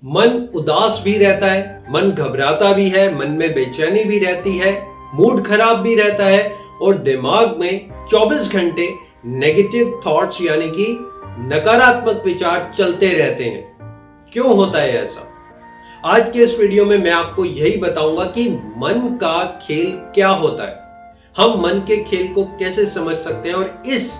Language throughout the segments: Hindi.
मन उदास भी रहता है, मन घबराता भी है, मन में बेचैनी भी रहती है, मूड खराब भी रहता है और दिमाग में 24 घंटे नेगेटिव थॉट्स यानी कि नकारात्मक विचार चलते रहते हैं। क्यों होता है ऐसा? आज के इस वीडियो में मैं आपको यही बताऊंगा कि मन का खेल क्या होता है, हम मन के खेल को कैसे समझ सकते हैं और इस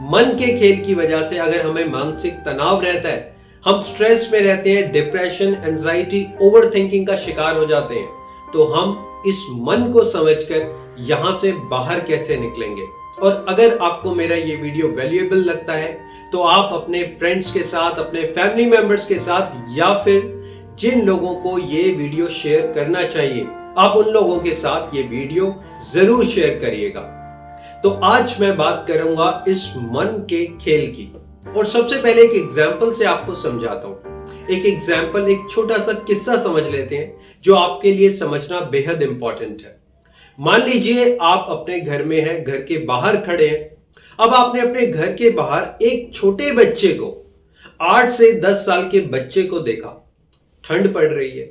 मन के खेल की वजह से अगर हमें मानसिक तनाव रहता है, हम स्ट्रेस में रहते हैं, डिप्रेशन, एंजाइटी, ओवरथिंकिंग का शिकार हो जाते हैं, तो हम इस मन को समझकर यहां से बाहर कैसे निकलेंगे। और अगर आपको मेरा ये वीडियो वैल्यूएबल लगता है तो आप अपने फ्रेंड्स के साथ, अपने फैमिली मेंबर्स के साथ या फिर जिन लोगों को ये वीडियो शेयर करना चाहिए, आप उन लोगों के साथ ये वीडियो जरूर शेयर करिएगा। तो आज मैं बात करूंगा इस मन के खेल की और सबसे पहले एक एग्जाम्पल से आपको समझाता हूं। एक एग्जाम्पल, एक छोटा सा किस्सा समझ लेते हैं जो आपके लिए समझना बेहद इंपॉर्टेंट है। मान लीजिए आप अपने घर में हैं, घर के बाहर खड़े हैं। अब आपने अपने घर के बाहर एक छोटे बच्चे को, 8 से 10 साल के बच्चे को देखा। ठंड पड़ रही है,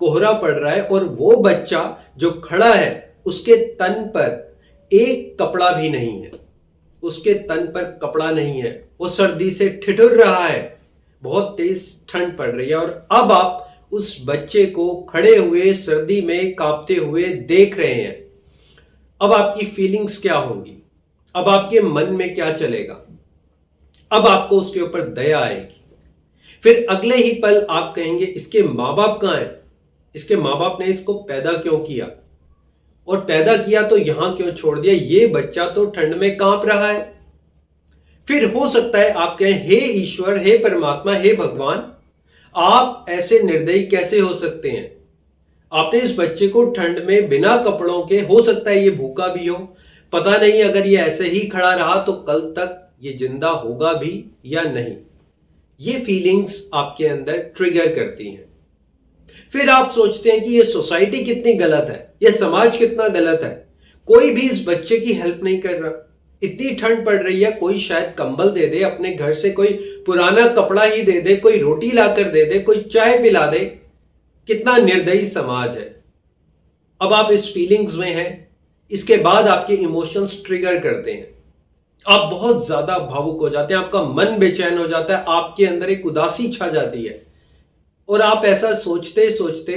कोहरा पड़ रहा है और वो बच्चा जो खड़ा है उसके तन पर एक कपड़ा भी नहीं है, उसके तन पर कपड़ा नहीं है, वो सर्दी से ठिठुर रहा है, बहुत तेज ठंड पड़ रही है और अब आप उस बच्चे को खड़े हुए सर्दी में कांपते हुए देख रहे हैं। अब आपकी फीलिंग्स क्या होंगी? अब आपके मन में क्या चलेगा? अब आपको उसके ऊपर दया आएगी। फिर अगले ही पल आप कहेंगे इसके माँ बाप कहां हैं? इसके माँ बाप ने इसको पैदा क्यों किया? और पैदा किया तो यहां क्यों छोड़ दिया? ये बच्चा तो ठंड में कांप रहा है। फिर हो सकता है आप कहें, हे ईश्वर, हे परमात्मा, हे भगवान, आप ऐसे निर्दयी कैसे हो सकते हैं? आपने इस बच्चे को ठंड में बिना कपड़ों के, हो सकता है ये भूखा भी हो, पता नहीं अगर ये ऐसे ही खड़ा रहा तो कल तक ये जिंदा होगा भी या नहीं। ये फीलिंग्स आपके अंदर ट्रिगर करती हैं। फिर आप सोचते हैं कि ये सोसाइटी कितनी गलत है, ये समाज कितना गलत है, कोई भी इस बच्चे की हेल्प नहीं कर रहा। इतनी ठंड पड़ रही है, कोई शायद कंबल दे दे, अपने घर से कोई पुराना कपड़ा ही दे दे, कोई रोटी लाकर दे दे, कोई चाय पिला दे। कितना निर्दयी समाज है। अब आप इस फीलिंग्स में हैं। इसके बाद आपके इमोशंस ट्रिगर करते हैं, आप बहुत ज्यादा भावुक हो जाते हैं, आपका मन बेचैन हो जाता है, आपके अंदर एक उदासी छा जाती है और आप ऐसा सोचते सोचते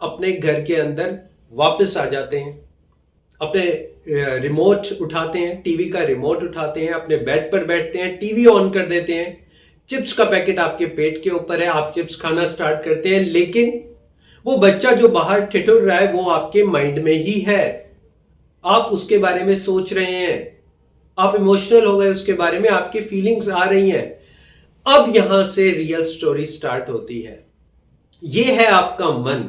अपने घर के अंदर वापस आ जाते हैं। अपने रिमोट उठाते हैं, टीवी का रिमोट उठाते हैं, अपने बेड पर बैठते हैं, टीवी ऑन कर देते हैं, चिप्स का पैकेट आपके पेट के ऊपर है, आप चिप्स खाना स्टार्ट करते हैं, लेकिन वो बच्चा जो बाहर ठिठुर रहा है वो आपके माइंड में ही है। आप उसके बारे में सोच रहे हैं, आप इमोशनल हो गए उसके बारे में, आपकी फीलिंग्स आ रही हैं। अब यहां से रियल स्टोरी स्टार्ट होती है। ये है आपका मन,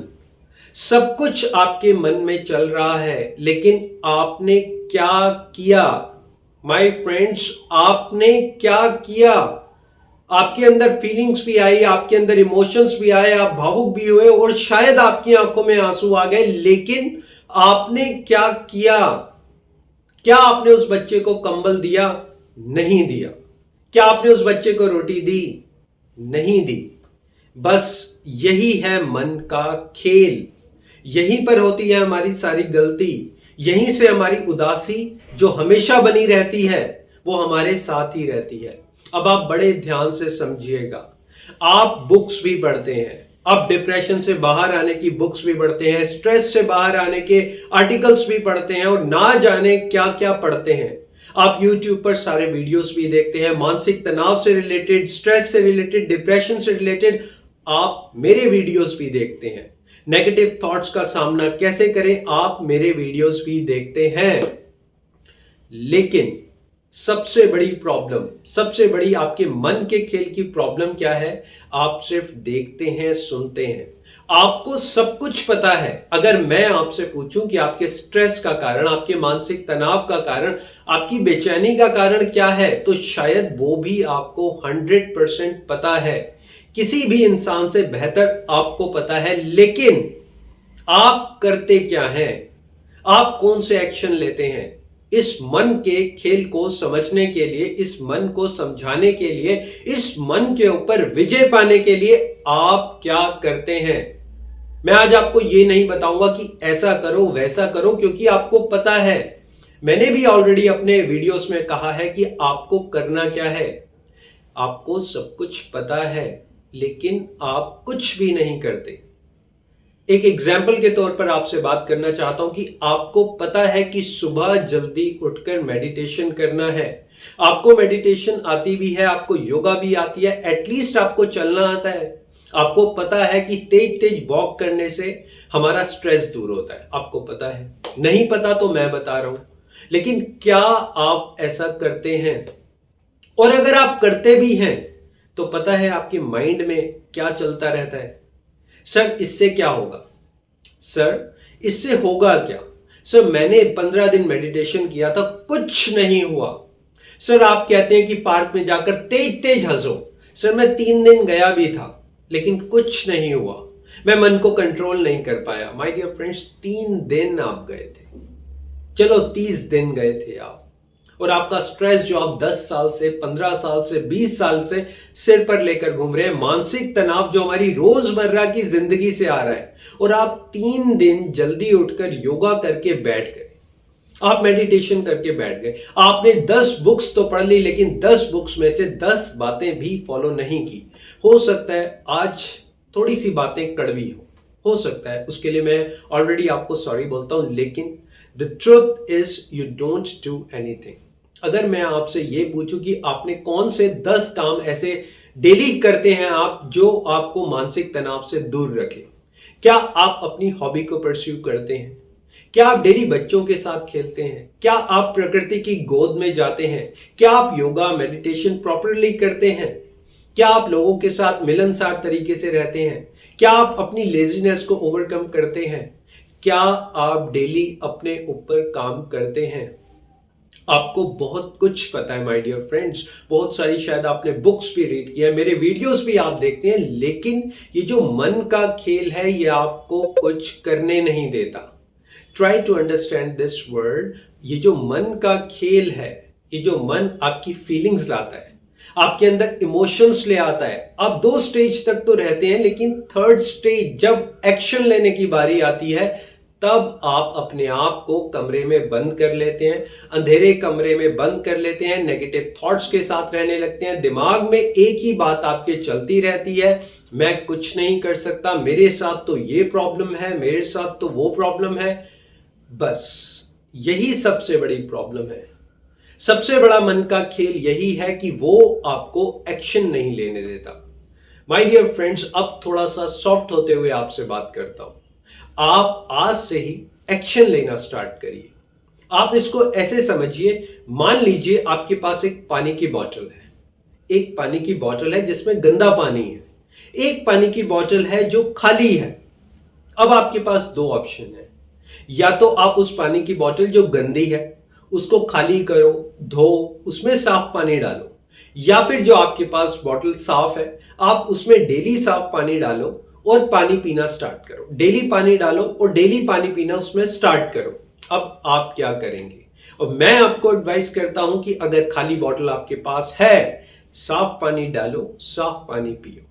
सब कुछ आपके मन में चल रहा है, लेकिन आपने क्या किया? माय फ्रेंड्स, आपने क्या किया? आपके अंदर फीलिंग्स भी आई, आपके अंदर इमोशंस भी आए, आप भावुक भी हुए और शायद आपकी आंखों में आंसू आ गए, लेकिन आपने क्या किया? क्या आपने उस बच्चे को कंबल दिया? नहीं दिया। क्या आपने उस बच्चे को रोटी दी? नहीं दी। बस यही है मन का खेल। यहीं पर होती है हमारी सारी गलती, यहीं से हमारी उदासी जो हमेशा बनी रहती है वो हमारे साथ ही रहती है। अब आप बड़े ध्यान से समझिएगा। आप बुक्स भी पढ़ते हैं, आप डिप्रेशन से बाहर आने की बुक्स भी पढ़ते हैं, स्ट्रेस से बाहर आने के आर्टिकल्स भी पढ़ते हैं और ना जाने क्या क्या पढ़ते हैं। आप YouTube पर सारे वीडियोस भी देखते हैं, मानसिक तनाव से रिलेटेड, स्ट्रेस से रिलेटेड, डिप्रेशन से रिलेटेड आप मेरे वीडियोस भी देखते हैं। नेगेटिव थॉट्स का सामना कैसे करें, आप मेरे वीडियोस भी देखते हैं। लेकिन सबसे बड़ी प्रॉब्लम, सबसे बड़ी आपके मन के खेल की प्रॉब्लम क्या है? आप सिर्फ देखते हैं, सुनते हैं, आपको सब कुछ पता है। अगर मैं आपसे पूछूं कि आपके स्ट्रेस का कारण, आपके मानसिक तनाव का कारण, आपकी बेचैनी का कारण क्या है, तो शायद वो भी आपको 100% पता है। किसी भी इंसान से बेहतर आपको पता है, लेकिन आप करते क्या हैं? आप कौन से एक्शन लेते हैं? इस मन के खेल को समझने के लिए, इस मन को समझाने के लिए, इस मन के ऊपर विजय पाने के लिए आप क्या करते हैं। मैं आज आपको ये नहीं बताऊंगा कि ऐसा करो वैसा करो, क्योंकि आपको पता है, मैंने भी ऑलरेडी अपने वीडियोस में कहा है कि आपको करना क्या है। आपको सब कुछ पता है, लेकिन आप कुछ भी नहीं करते। एक एग्जाम्पल के तौर पर आपसे बात करना चाहता हूं कि आपको पता है कि सुबह जल्दी उठकर मेडिटेशन करना है, आपको मेडिटेशन आती भी है, आपको योगा भी आती है, एटलीस्ट आपको चलना आता है, आपको पता है कि तेज तेज वॉक करने से हमारा स्ट्रेस दूर होता है, आपको पता है। नहीं पता तो मैं बता रहा हूं, लेकिन क्या आप ऐसा करते हैं? और अगर आप करते भी हैं तो पता है आपके माइंड में क्या चलता रहता है? सर इससे क्या होगा? सर इससे होगा क्या? सर मैंने 15 दिन मेडिटेशन किया था, कुछ नहीं हुआ। सर आप कहते हैं कि पार्क में जाकर तेज तेज हंसो। सर मैं 3 दिन गया भी था, लेकिन कुछ नहीं हुआ, मैं मन को कंट्रोल नहीं कर पाया। माय डियर फ्रेंड्स, 3 दिन आप गए थे, चलो 30 दिन गए थे आप, और आपका स्ट्रेस जो आप 10 साल से, 15 साल से, 20 साल से सिर पर लेकर घूम रहे हैं, मानसिक तनाव जो हमारी रोजमर्रा की जिंदगी से आ रहा है, और आप 3 दिन जल्दी उठकर योगा करके बैठ गए, आप मेडिटेशन करके बैठ गए। आपने 10 बुक्स तो पढ़ ली, लेकिन 10 बुक्स में से 10 बातें भी फॉलो नहीं की। हो सकता है आज थोड़ी सी बातें कड़वी हो सकता है, उसके लिए मैं ऑलरेडी आपको सॉरी बोलता हूं, लेकिन the truth is you don't do anything. अगर मैं आपसे ये पूछूं कि आपने कौन से 10 काम ऐसे डेली करते हैं आप जो आपको मानसिक तनाव से दूर रखे? क्या आप अपनी हॉबी को परस्यू करते हैं? क्या आप डेली बच्चों के साथ खेलते हैं? क्या आप प्रकृति की गोद में जाते हैं? क्या आप योगा मेडिटेशन प्रॉपरली करते हैं? क्या आप लोगों के साथ मिलनसार तरीके से रहते हैं? क्या आप अपनी लेजीनेस को ओवरकम करते हैं? क्या आप डेली अपने ऊपर काम करते हैं? आपको बहुत कुछ पता है माय डियर फ्रेंड्स, बहुत सारी शायद आपने बुक्स भी रीड किया है, मेरे वीडियोस भी आप देखते हैं, लेकिन ये जो मन का खेल है ये आपको कुछ करने नहीं देता। Try to understand this word. ये जो मन का खेल है, ये जो मन आपकी फीलिंग्स लाता है, आपके अंदर इमोशंस ले आता है। आप 2 स्टेज तक तो रहते हैं, लेकिन 3rd स्टेज जब एक्शन लेने की बारी आती है, तब आप अपने आप को कमरे में बंद कर लेते हैं, अंधेरे कमरे में बंद कर लेते हैं, नेगेटिव थॉट्स के साथ रहने लगते हैं। दिमाग में एक ही बात आपके चलती रहती है, मैं कुछ नहीं कर सकता, मेरे साथ तो ये प्रॉब्लम है, मेरे साथ तो वो प्रॉब्लम है। बस यही सबसे बड़ी प्रॉब्लम है। सबसे बड़ा मन का खेल यही है कि वो आपको एक्शन नहीं लेने देता। माय डियर फ्रेंड्स, अब थोड़ा सा सॉफ्ट होते हुए आपसे बात करता हूं। आप आज से ही एक्शन लेना स्टार्ट करिए। आप इसको ऐसे समझिए, मान लीजिए आपके पास एक पानी की बोतल है, एक पानी की बोतल है जिसमें गंदा पानी है, एक पानी की बोतल है जो खाली है। अब आपके पास 2 ऑप्शन है, या तो आप उस पानी की बोतल जो गंदी है उसको खाली करो, धो, उसमें साफ पानी डालो, या फिर जो आपके पास बोतल साफ है आप उसमें डेली साफ पानी डालो और पानी पीना स्टार्ट करो। डेली पानी डालो और डेली पानी पीना उसमें स्टार्ट करो। अब आप क्या करेंगे? और मैं आपको एडवाइस करता हूं कि अगर खाली बोतल आपके पास है, साफ पानी डालो, साफ पानी पियो।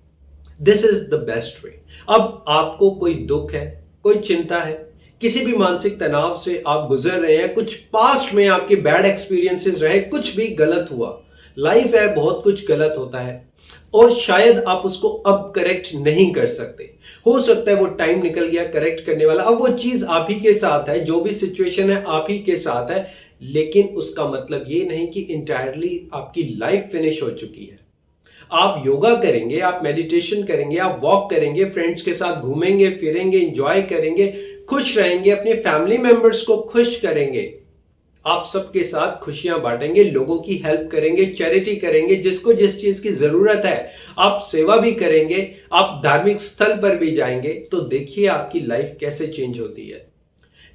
This is the best way. अब आपको कोई दुख है, कोई चिंता है, किसी भी मानसिक तनाव से आप गुजर रहे हैं, कुछ पास्ट में आपके बैड एक्सपीरियंसेस रहे, कुछ भी गलत हुआ, लाइफ है, बहुत कुछ गलत होता है, और शायद आप उसको अब करेक्ट नहीं कर सकते। हो सकता है वो टाइम निकल गया करेक्ट करने वाला, अब वो चीज आप ही के साथ है, जो भी सिचुएशन है आप ही के साथ है, लेकिन उसका मतलब ये नहीं कि इंटायरली आपकी लाइफ फिनिश हो चुकी है। आप योगा करेंगे, आप मेडिटेशन करेंगे, आप वॉक करेंगे, फ्रेंड्स के साथ घूमेंगे फिरेंगे, एंजॉय करेंगे, खुश रहेंगे, अपने फैमिली मेंबर्स को खुश करेंगे, आप सबके साथ खुशियां बांटेंगे, लोगों की हेल्प करेंगे, चैरिटी करेंगे, जिसको जिस चीज की जरूरत है, आप सेवा भी करेंगे, आप धार्मिक स्थल पर भी जाएंगे, तो देखिए आपकी लाइफ कैसे चेंज होती है।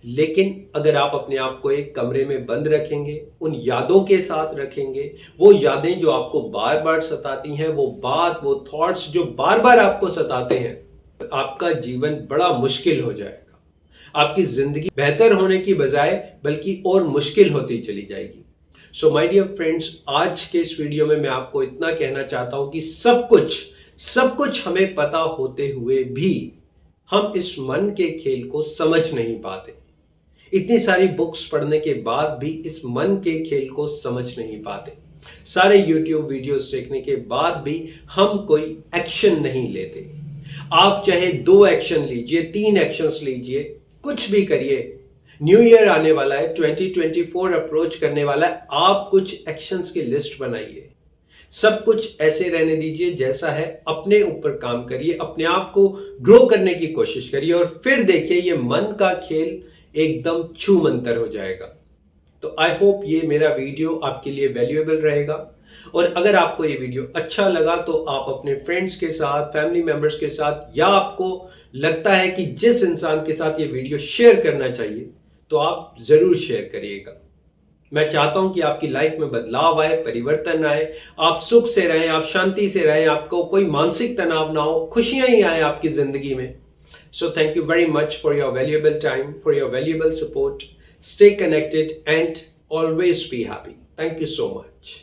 लेकिन अगर आप अपने आप को एक कमरे में बंद रखेंगे, उन यादों के साथ रखेंगे, वो यादें जो आपको बार बार सताती हैं, वो बात, वो थॉट्स जो बार बार आपको सताते हैं, आपका जीवन बड़ा मुश्किल हो जाएगा। आपकी जिंदगी बेहतर होने की बजाय बल्कि और मुश्किल होती चली जाएगी। सो माय डियर फ्रेंड्स, आज के इस वीडियो में मैं आपको इतना कहना चाहता हूं कि सब कुछ हमें पता होते हुए भी हम इस मन के खेल को समझ नहीं पाते। इतनी सारी बुक्स पढ़ने के बाद भी इस मन के खेल को समझ नहीं पाते। सारे YouTube वीडियोस देखने के बाद भी हम कोई एक्शन नहीं लेते। आप चाहे 2 एक्शन लीजिए, 3 एक्शंस लीजिए, कुछ भी करिए। न्यू ईयर आने वाला है, 2024 अप्रोच करने वाला है। आप कुछ एक्शंस की लिस्ट बनाइए। सब कुछ ऐसे रहने दीजिए जैसा है, अपने ऊपर काम करिए, अपने आप को ग्रो करने की कोशिश करिए और फिर देखिए ये मन का खेल एकदम छू मंतर हो जाएगा। तो आई होप ये मेरा वीडियो आपके लिए वैल्यूएबल रहेगा और अगर आपको ये वीडियो अच्छा लगा तो आप अपने फ्रेंड्स के साथ, फैमिली मेंबर्स के साथ, या आपको लगता है कि जिस इंसान के साथ ये वीडियो शेयर करना चाहिए तो आप जरूर शेयर करिएगा। मैं चाहता हूं कि आपकी लाइफ में बदलाव आए, परिवर्तन आए, आप सुख से रहें, आप शांति से रहें, आपको कोई मानसिक तनाव ना हो, खुशियां ही आए आपकी जिंदगी में। So thank you very much for your valuable time, for your valuable support. Stay connected and always be happy. Thank you so much.